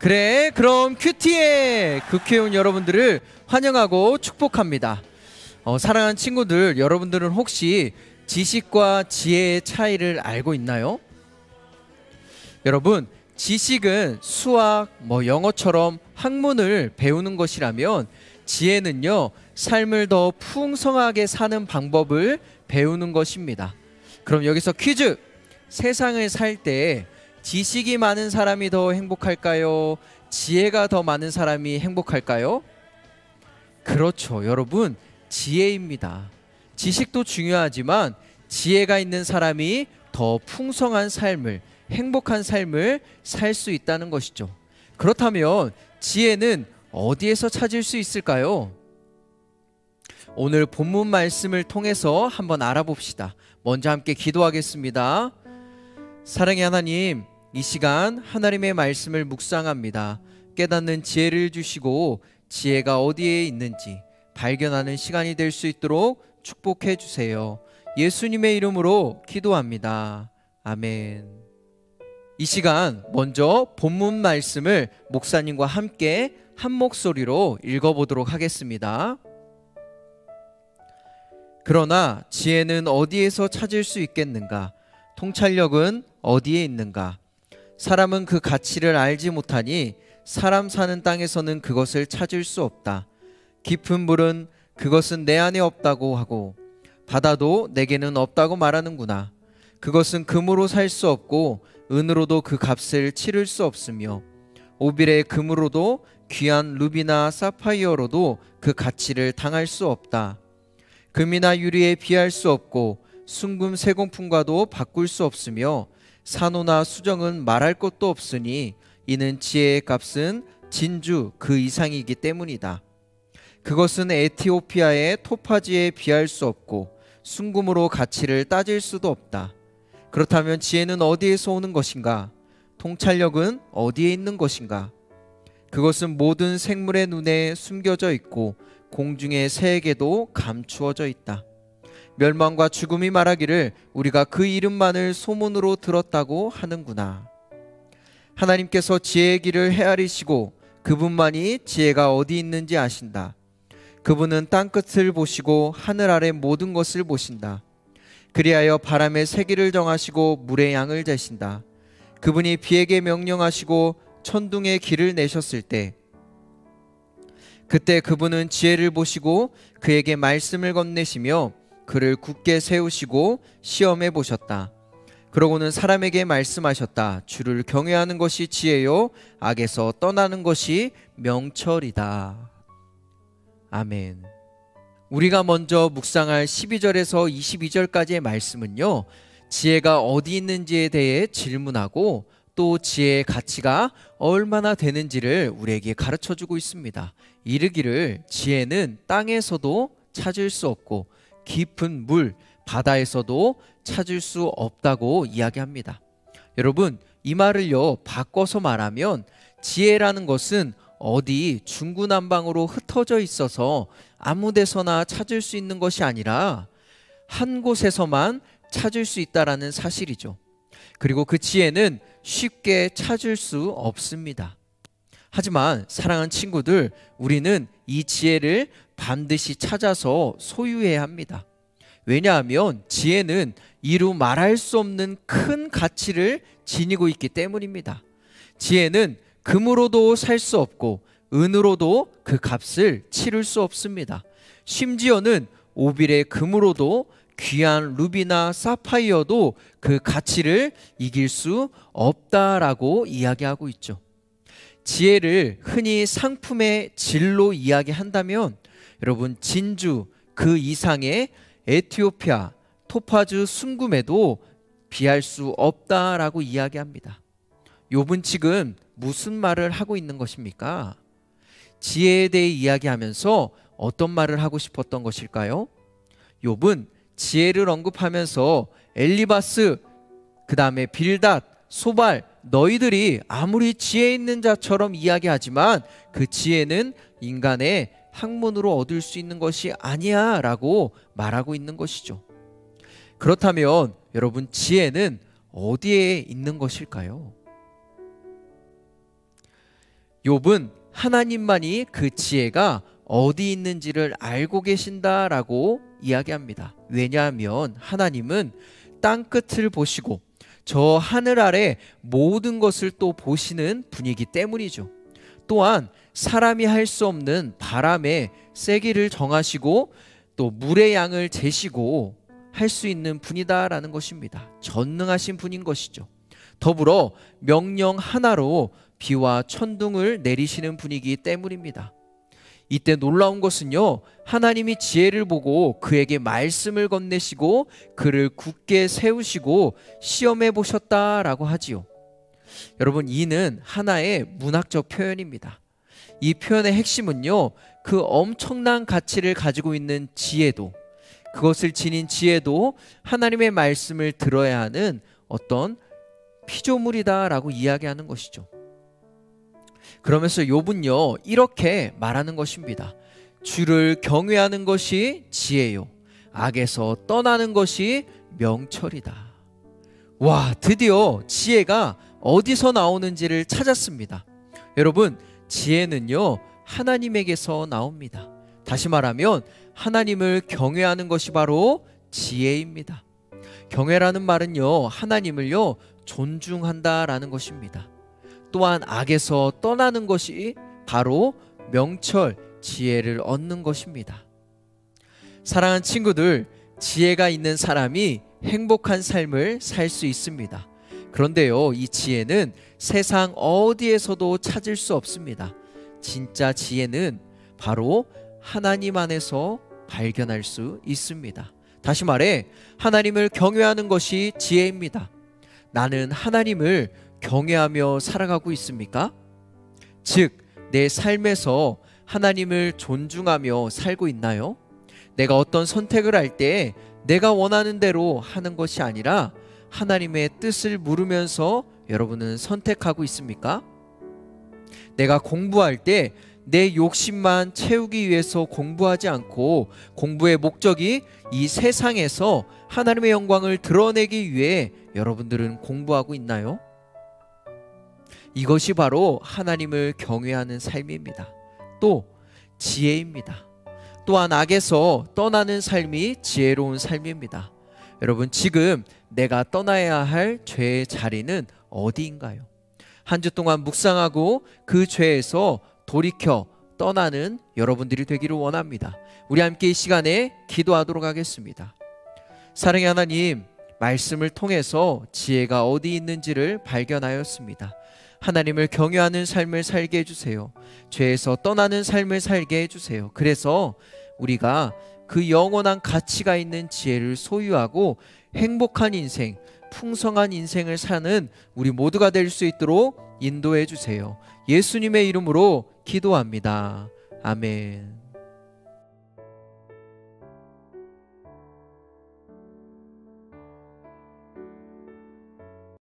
그래, 그럼 큐티의 국회의원 여러분들을 환영하고 축복합니다. 사랑하는 친구들, 여러분들은 혹시 지식과 지혜의 차이를 알고 있나요? 여러분, 지식은 수학, 영어처럼 학문을 배우는 것이라면 지혜는요, 삶을 더 풍성하게 사는 방법을 배우는 것입니다. 그럼 여기서 퀴즈! 세상을 살 때 지식이 많은 사람이 더 행복할까요? 지혜가 더 많은 사람이 행복할까요? 그렇죠, 여러분, 지혜입니다. 지식도 중요하지만 지혜가 있는 사람이 더 풍성한 삶을, 행복한 삶을 살 수 있다는 것이죠. 그렇다면 지혜는 어디에서 찾을 수 있을까요? 오늘 본문 말씀을 통해서 한번 알아봅시다. 먼저 함께 기도하겠습니다. 사랑의 하나님, 이 시간 하나님의 말씀을 묵상합니다. 깨닫는 지혜를 주시고 지혜가 어디에 있는지 발견하는 시간이 될 수 있도록 축복해 주세요. 예수님의 이름으로 기도합니다. 아멘. 이 시간 먼저 본문 말씀을 목사님과 함께 한 목소리로 읽어보도록 하겠습니다. 그러나 지혜는 어디에서 찾을 수 있겠는가? 통찰력은 어디에 있는가? 사람은 그 가치를 알지 못하니 사람 사는 땅에서는 그것을 찾을 수 없다. 깊은 물은 그것은 내 안에 없다고 하고 바다도 내게는 없다고 말하는구나. 그것은 금으로 살 수 없고 은으로도 그 값을 치를 수 없으며 오빌의 금으로도 귀한 루비나 사파이어로도 그 가치를 당할 수 없다. 금이나 유리에 비할 수 없고 순금 세공품과도 바꿀 수 없으며 산호나 수정은 말할 것도 없으니 이는 지혜의 값은 진주 그 이상이기 때문이다. 그것은 에티오피아의 토파지에 비할 수 없고 순금으로 가치를 따질 수도 없다. 그렇다면 지혜는 어디에서 오는 것인가? 통찰력은 어디에 있는 것인가? 그것은 모든 생물의 눈에 숨겨져 있고 공중의 새에게도 감추어져 있다. 멸망과 죽음이 말하기를 우리가 그 이름만을 소문으로 들었다고 하는구나. 하나님께서 지혜의 길을 헤아리시고 그분만이 지혜가 어디 있는지 아신다. 그분은 땅끝을 보시고 하늘 아래 모든 것을 보신다. 그리하여 바람의 세기를 정하시고 물의 양을 재신다. 그분이 비에게 명령하시고 천둥의 길을 내셨을 때 그때 그분은 지혜를 보시고 그에게 말씀을 건네시며 그를 굳게 세우시고 시험해 보셨다. 그러고는 사람에게 말씀하셨다. 주를 경외하는 것이 지혜요 악에서 떠나는 것이 명철이다. 아멘. 우리가 먼저 묵상할 12절에서 22절까지의 말씀은요, 지혜가 어디 있는지에 대해 질문하고 또 지혜의 가치가 얼마나 되는지를 우리에게 가르쳐주고 있습니다. 이르기를 지혜는 땅에서도 찾을 수 없고 깊은 물, 바다에서도 찾을 수 없다고 이야기합니다. 여러분, 이 말을요 바꿔서 말하면 지혜라는 것은 어디 중구난방으로 흩어져 있어서 아무 데서나 찾을 수 있는 것이 아니라 한 곳에서만 찾을 수 있다라는 사실이죠. 그리고 그 지혜는 쉽게 찾을 수 없습니다. 하지만 사랑하는 친구들, 우리는 이 지혜를 반드시 찾아서 소유해야 합니다. 왜냐하면 지혜는 이루 말할 수 없는 큰 가치를 지니고 있기 때문입니다. 지혜는 금으로도 살 수 없고 은으로도 그 값을 치를 수 없습니다. 심지어는 오빌의 금으로도 귀한 루비나 사파이어도 그 가치를 이길 수 없다라고 이야기하고 있죠. 지혜를 흔히 상품의 질로 이야기한다면 여러분, 진주 그 이상의 에티오피아 토파즈 순금에도 비할 수 없다라고 이야기합니다. 욥은 지금 무슨 말을 하고 있는 것입니까? 지혜에 대해 이야기하면서 어떤 말을 하고 싶었던 것일까요? 욥은 지혜를 언급하면서 엘리바스, 그 다음에 빌닷, 소발, 너희들이 아무리 지혜 있는 자처럼 이야기하지만 그 지혜는 인간의 학문으로 얻을 수 있는 것이 아니야 라고 말하고 있는 것이죠. 그렇다면 여러분, 지혜는 어디에 있는 것일까요? 욥은 하나님만이 그 지혜가 어디 있는지를 알고 계신다라고 이야기합니다. 왜냐하면 하나님은 땅끝을 보시고 저 하늘 아래 모든 것을 또 보시는 분이기 때문이죠. 또한 사람이 할 수 없는 바람의 세기를 정하시고 또 물의 양을 재시고 할 수 있는 분이다라는 것입니다. 전능하신 분인 것이죠. 더불어 명령 하나로 비와 천둥을 내리시는 분이기 때문입니다. 이때 놀라운 것은요, 하나님이 지혜를 보고 그에게 말씀을 건네시고 그를 굳게 세우시고 시험해 보셨다라고 하지요. 여러분, 이는 하나의 문학적 표현입니다. 이 표현의 핵심은요, 그 엄청난 가치를 가지고 있는 지혜도, 그것을 지닌 지혜도 하나님의 말씀을 들어야 하는 어떤 피조물이다라고 이야기하는 것이죠. 그러면서 욥은요, 이렇게 말하는 것입니다. 주를 경외하는 것이 지혜요, 악에서 떠나는 것이 명철이다. 와, 드디어 지혜가 어디서 나오는지를 찾았습니다. 여러분, 지혜는요, 하나님에게서 나옵니다. 다시 말하면 하나님을 경외하는 것이 바로 지혜입니다. 경외라는 말은요, 하나님을요 존중한다라는 것입니다. 또한 악에서 떠나는 것이 바로 명철, 지혜를 얻는 것입니다. 사랑하는 친구들, 지혜가 있는 사람이 행복한 삶을 살 수 있습니다. 그런데요, 이 지혜는 세상 어디에서도 찾을 수 없습니다. 진짜 지혜는 바로 하나님 안에서 발견할 수 있습니다. 다시 말해, 하나님을 경외하는 것이 지혜입니다. 나는 하나님을 경외하며 살아가고 있습니까? 즉, 내 삶에서 하나님을 존중하며 살고 있나요? 내가 어떤 선택을 할 때 내가 원하는 대로 하는 것이 아니라 하나님의 뜻을 물으면서 여러분은 선택하고 있습니까? 내가 공부할 때 내 욕심만 채우기 위해서 공부하지 않고 공부의 목적이 이 세상에서 하나님의 영광을 드러내기 위해 여러분들은 공부하고 있나요? 이것이 바로 하나님을 경외하는 삶입니다. 또 지혜입니다. 또한 악에서 떠나는 삶이 지혜로운 삶입니다. 여러분, 지금 내가 떠나야 할 죄의 자리는 어디인가요? 한 주 동안 묵상하고 그 죄에서 돌이켜 떠나는 여러분들이 되기를 원합니다. 우리 함께 이 시간에 기도하도록 하겠습니다. 사랑의 하나님, 말씀을 통해서 지혜가 어디 있는지를 발견하였습니다. 하나님을 경외하는 삶을 살게 해주세요. 죄에서 떠나는 삶을 살게 해주세요. 그래서 우리가 그 영원한 가치가 있는 지혜를 소유하고 행복한 인생, 풍성한 인생을 사는 우리 모두가 될 수 있도록 인도해 주세요. 예수님의 이름으로 기도합니다. 아멘.